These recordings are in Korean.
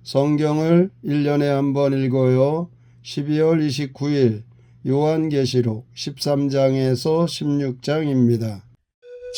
성경을 1년에 한 번 읽어요. 12월 29일 요한계시록 13장에서 16장입니다.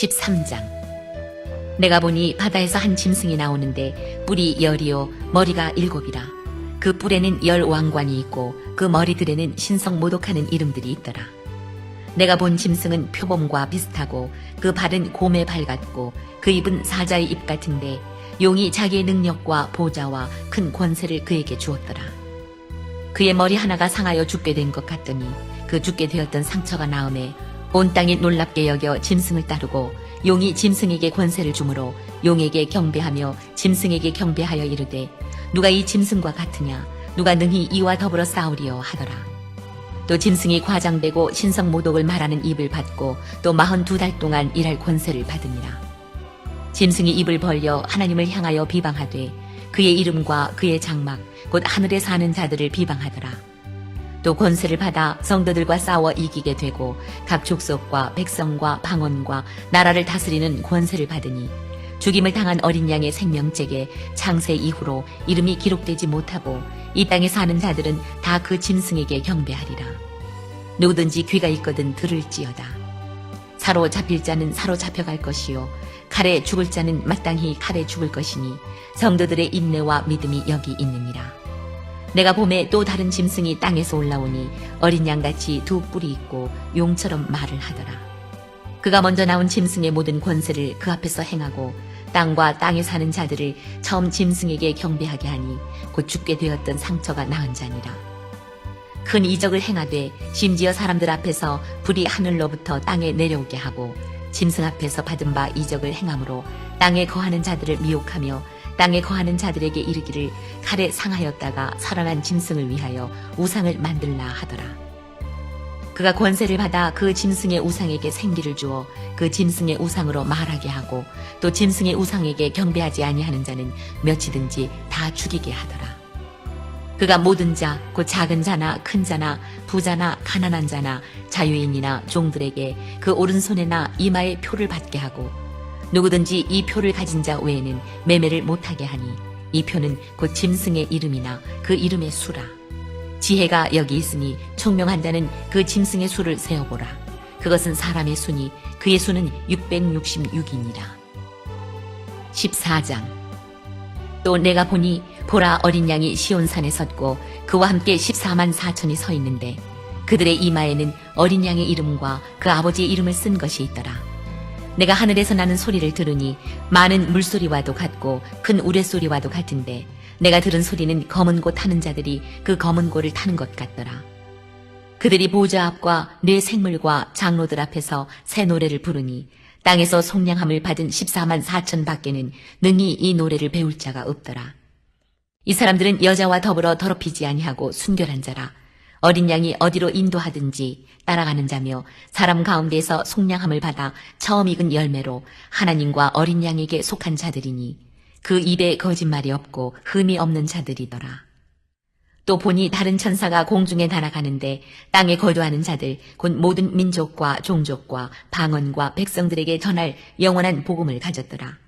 13장. 내가 보니 바다에서 한 짐승이 나오는데 뿔이 10이요 머리가 7이라. 그 뿔에는 10 왕관이 있고 그 머리들에는 신성 모독하는 이름들이 있더라. 내가 본 짐승은 표범과 비슷하고 그 발은 곰의 발 같고 그 입은 사자의 입 같은데 용이 자기의 능력과 보좌와 큰 권세를 그에게 주었더라. 그의 머리 하나가 상하여 죽게 된 것 같더니 그 죽게 되었던 상처가 나음에 온 땅이 놀랍게 여겨 짐승을 따르고 용이 짐승에게 권세를 주므로 용에게 경배하며 짐승에게 경배하여 이르되 누가 이 짐승과 같으냐 누가 능히 이와 더불어 싸우리요 하더라. 또 짐승이 과장되고 신성 모독을 말하는 입을 받고 또 42달 동안 일할 권세를 받으니라. 짐승이 입을 벌려 하나님을 향하여 비방하되 그의 이름과 그의 장막 곧 하늘에 사는 자들을 비방하더라. 또 권세를 받아 성도들과 싸워 이기게 되고 각 족속과 백성과 방언과 나라를 다스리는 권세를 받으니 죽임을 당한 어린 양의 생명책에 창세 이후로 이름이 기록되지 못하고 이 땅에 사는 자들은 다 그 짐승에게 경배하리라. 누구든지 귀가 있거든 들을지어다. 사로잡힐 자는 사로잡혀갈 것이요 칼에 죽을 자는 마땅히 칼에 죽을 것이니 성도들의 인내와 믿음이 여기 있느니라. 내가 봄에 또 다른 짐승이 땅에서 올라오니 어린 양같이 두 뿔이 있고 용처럼 말을 하더라. 그가 먼저 나온 짐승의 모든 권세를 그 앞에서 행하고 땅과 땅에 사는 자들을 처음 짐승에게 경배하게 하니 곧 죽게 되었던 상처가 나은 자니라. 큰 이적을 행하되 심지어 사람들 앞에서 불이 하늘로부터 땅에 내려오게 하고 짐승 앞에서 받은 바 이적을 행함으로 땅에 거하는 자들을 미혹하며 땅에 거하는 자들에게 이르기를 칼에 상하였다가 살아난 짐승을 위하여 우상을 만들라 하더라. 그가 권세를 받아 그 짐승의 우상에게 생기를 주어 그 짐승의 우상으로 말하게 하고 또 짐승의 우상에게 경배하지 아니하는 자는 몇이든지 다 죽이게 하더라. 그가 모든 자, 곧 작은 자나 큰 자나 부자나 가난한 자나 자유인이나 종들에게 그 오른손에나 이마에 표를 받게 하고 누구든지 이 표를 가진 자 외에는 매매를 못하게 하니 이 표는 곧 짐승의 이름이나 그 이름의 수라. 지혜가 여기 있으니 총명한 자는 그 짐승의 수를 세어보라. 그것은 사람의 수니 그의 수는 666이니라. 14장. 또 내가 보니 보라 어린 양이 시온산에 섰고 그와 함께 14만 4천이 서 있는데 그들의 이마에는 어린 양의 이름과 그 아버지의 이름을 쓴 것이 있더라. 내가 하늘에서 나는 소리를 들으니 많은 물소리와도 같고 큰 우레소리와도 같은데 내가 들은 소리는 검은 고 타는 자들이 그 검은 고를 타는 것 같더라. 그들이 보좌 앞과 네 생물과 장로들 앞에서 새 노래를 부르니 땅에서 속량함을 받은 14만 4천 밖에는 능히 이 노래를 배울 자가 없더라. 이 사람들은 여자와 더불어 더럽히지 아니하고 순결한 자라. 어린 양이 어디로 인도하든지 따라가는 자며 사람 가운데서 속량함을 받아 처음 익은 열매로 하나님과 어린 양에게 속한 자들이니 그 입에 거짓말이 없고 흠이 없는 자들이더라. 또 보니 다른 천사가 공중에 날아가는데 땅에 거주하는 자들 곧 모든 민족과 종족과 방언과 백성들에게 전할 영원한 복음을 가졌더라.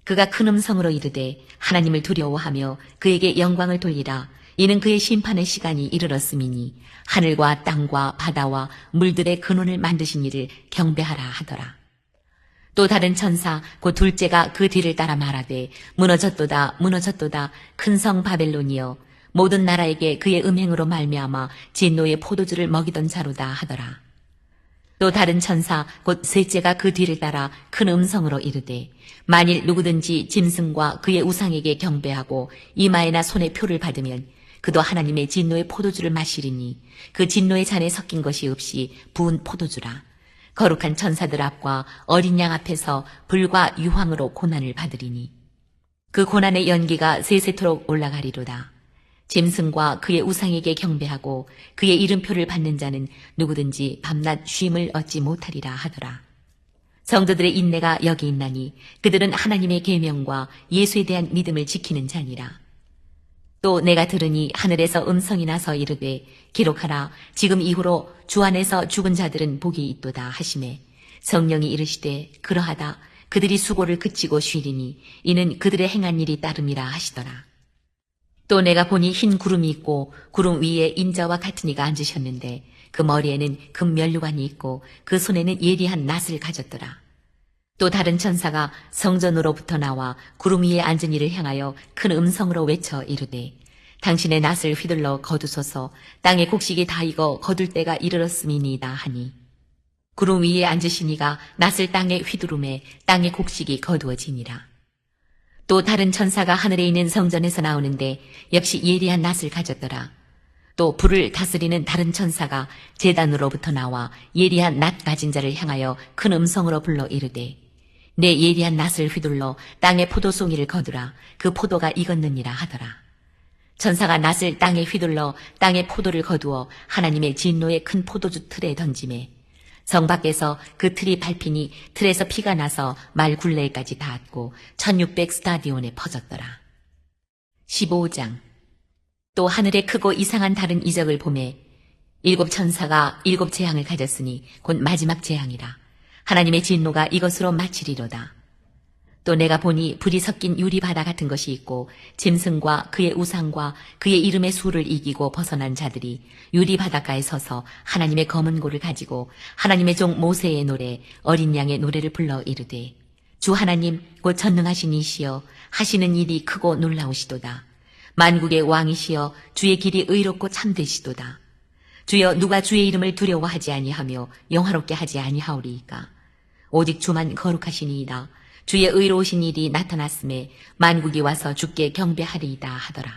그가 큰 음성으로 이르되 하나님을 두려워하며 그에게 영광을 돌리라. 이는 그의 심판의 시간이 이르렀음이니 하늘과 땅과 바다와 물들의 근원을 만드신 이를 경배하라 하더라. 또 다른 천사 곧 둘째가 그 뒤를 따라 말하되 무너졌도다 무너졌도다 큰 성 바벨론이여 모든 나라에게 그의 음행으로 말미암아 진노의 포도주를 먹이던 자로다 하더라. 또 다른 천사 곧 셋째가 그 뒤를 따라 큰 음성으로 이르되 만일 누구든지 짐승과 그의 우상에게 경배하고 이마에나 손에 표를 받으면 그도 하나님의 진노의 포도주를 마시리니 그 진노의 잔에 섞인 것이 없이 부은 포도주라. 거룩한 천사들 앞과 어린 양 앞에서 불과 유황으로 고난을 받으리니 그 고난의 연기가 세세토록 올라가리로다. 짐승과 그의 우상에게 경배하고 그의 이름표를 받는 자는 누구든지 밤낮 쉼을 얻지 못하리라 하더라. 성도들의 인내가 여기 있나니 그들은 하나님의 계명과 예수에 대한 믿음을 지키는 자니라. 또 내가 들으니 하늘에서 음성이 나서 이르되 기록하라. 지금 이후로 주 안에서 죽은 자들은 복이 있도다 하시매 성령이 이르시되 그러하다. 그들이 수고를 그치고 쉬리니 이는 그들의 행한 일이 따름이라 하시더라. 또 내가 보니 흰 구름이 있고 구름 위에 인자와 같은 이가 앉으셨는데 그 머리에는 금면류관이 있고 그 손에는 예리한 낫을 가졌더라. 또 다른 천사가 성전으로부터 나와 구름 위에 앉은 이를 향하여 큰 음성으로 외쳐 이르되 당신의 낫을 휘둘러 거두소서 땅의 곡식이 다 익어 거둘 때가 이르렀음이니이다 하니 구름 위에 앉으신 이가 낫을 땅에 휘두르매 땅의 곡식이 거두어지니라. 또 다른 천사가 하늘에 있는 성전에서 나오는데 역시 예리한 낫을 가졌더라. 또 불을 다스리는 다른 천사가 제단으로부터 나와 예리한 낫 가진 자를 향하여 큰 음성으로 불러 이르되 내 예리한 낫을 휘둘러 땅의 포도송이를 거두라. 그 포도가 익었느니라 하더라. 천사가 낫을 땅에 휘둘러 땅의 포도를 거두어 하나님의 진노의 큰 포도주 틀에 던지매 성 밖에서 그 틀이 밟히니 틀에서 피가 나서 말 굴레까지 닿았고 1600 스타디온에 퍼졌더라. 15장. 또 하늘에 크고 이상한 다른 이적을 보매 7 천사가 7 재앙을 가졌으니 곧 마지막 재앙이라. 하나님의 진노가 이것으로 마치리로다. 또 내가 보니 불이 섞인 유리바다 같은 것이 있고 짐승과 그의 우상과 그의 이름의 수를 이기고 벗어난 자들이 유리바닷가에 서서 하나님의 검은 고를 가지고 하나님의 종 모세의 노래 어린 양의 노래를 불러 이르되 주 하나님 곧 전능하신 이시여 하시는 일이 크고 놀라우시도다. 만국의 왕이시여 주의 길이 의롭고 참되시도다. 주여 누가 주의 이름을 두려워하지 아니하며 영화롭게 하지 아니하오리이까. 오직 주만 거룩하시니이다. 주의 의로우신 일이 나타났음에 만국이 와서 주께 경배하리이다 하더라.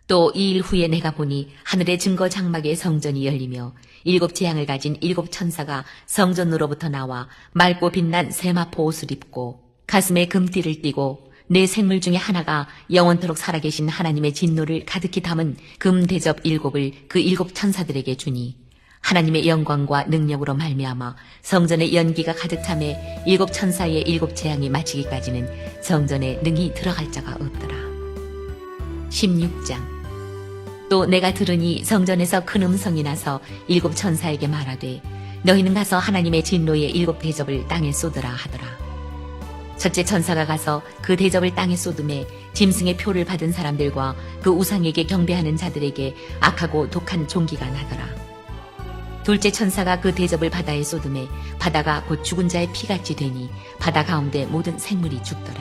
또 이 일 후에 내가 보니 하늘의 증거 장막의 성전이 열리며 7 재앙을 가진 7 천사가 성전으로부터 나와 맑고 빛난 세마포 옷을 입고 가슴에 금띠를 띠고 내 생물 중에 하나가 영원토록 살아계신 하나님의 진노를 가득히 담은 금 대접 7을 그 7 천사들에게 주니 하나님의 영광과 능력으로 말미암아 성전의 연기가 가득 차매 7 천사의 7 재앙이 마치기까지는 성전에 능히 들어갈 자가 없더라. 16장. 또 내가 들으니 성전에서 큰 음성이 나서 7 천사에게 말하되 너희는 가서 하나님의 진노의 7 대접을 땅에 쏟으라 하더라. 첫째 천사가 가서 그 대접을 땅에 쏟음에 짐승의 표를 받은 사람들과 그 우상에게 경배하는 자들에게 악하고 독한 종기가 나더라. 둘째 천사가 그 대접을 바다에 쏟음에 바다가 곧 죽은 자의 피같이 되니 바다 가운데 모든 생물이 죽더라.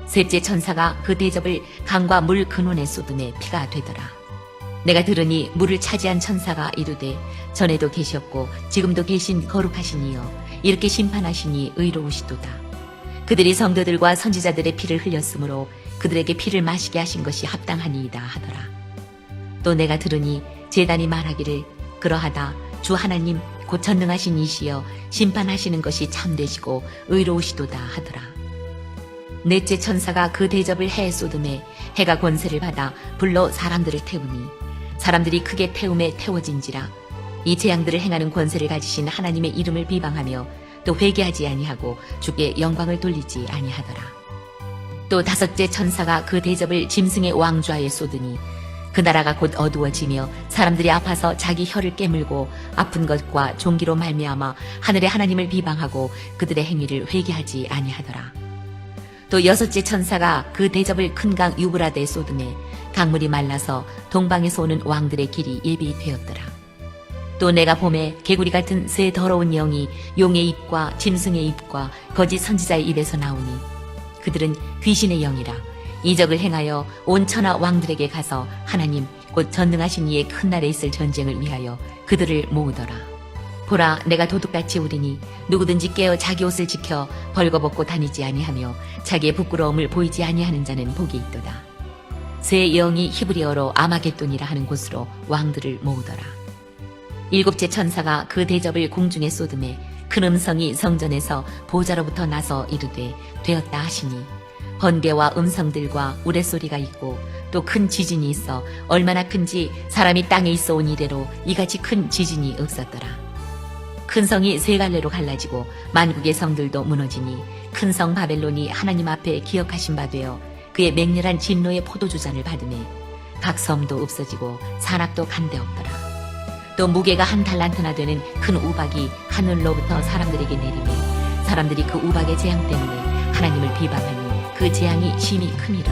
셋째 천사가 그 대접을 강과 물 근원에 쏟음에 피가 되더라. 내가 들으니 물을 차지한 천사가 이르되 전에도 계셨고 지금도 계신 거룩하신 이여 이렇게 심판하시니 의로우시도다. 그들이 성도들과 선지자들의 피를 흘렸으므로 그들에게 피를 마시게 하신 것이 합당하니이다 하더라. 또 내가 들으니 제단이 말하기를 그러하다 주 하나님 곧 전능하신 이시여 심판하시는 것이 참되시고 의로우시도다 하더라. 넷째 천사가 그 대접을 해에 쏟음에 해가 권세를 받아 불로 사람들을 태우니 사람들이 크게 태움에 태워진지라. 이 재앙들을 행하는 권세를 가지신 하나님의 이름을 비방하며 또 회개하지 아니하고 주께 영광을 돌리지 아니하더라. 또 다섯째 천사가 그 대접을 짐승의 왕좌에 쏟으니 그 나라가 곧 어두워지며 사람들이 아파서 자기 혀를 깨물고 아픈 것과 종기로 말미암아 하늘의 하나님을 비방하고 그들의 행위를 회개하지 아니하더라. 또 여섯째 천사가 그 대접을 큰 강 유브라데에 쏟음에 강물이 말라서 동방에서 오는 왕들의 길이 예비되었더라. 또 내가 봄에 개구리 같은 새 더러운 영이 용의 입과 짐승의 입과 거짓 선지자의 입에서 나오니 그들은 귀신의 영이라. 이적을 행하여 온 천하 왕들에게 가서 하나님 곧 전능하신 이의 큰 날에 있을 전쟁을 위하여 그들을 모으더라. 보라 내가 도둑같이 우리니 누구든지 깨어 자기 옷을 지켜 벌거벗고 다니지 아니하며 자기의 부끄러움을 보이지 아니하는 자는 복이 있도다. 새 영이 히브리어로 아마겟돈이라 하는 곳으로 왕들을 모으더라. 일곱째 천사가 그 대접을 공중에 쏟음에 큰 음성이 성전에서 보좌로부터 나서 이르되 되었다 하시니 번개와 음성들과 우레소리가 있고 또 큰 지진이 있어 얼마나 큰지 사람이 땅에 있어 온 이래로 이같이 큰 지진이 없었더라. 큰 성이 세 갈래로 갈라지고 만국의 성들도 무너지니 큰 성 바벨론이 하나님 앞에 기억하신 바 되어 그의 맹렬한 진노의 포도주잔을 받으매 각 섬도 없어지고 산악도 간데 없더라. 또 무게가 한 달란트나 되는 큰 우박이 하늘로부터 사람들에게 내리매 사람들이 그 우박의 재앙 때문에 하나님을 비방하니 그 재앙이 심히 크니라.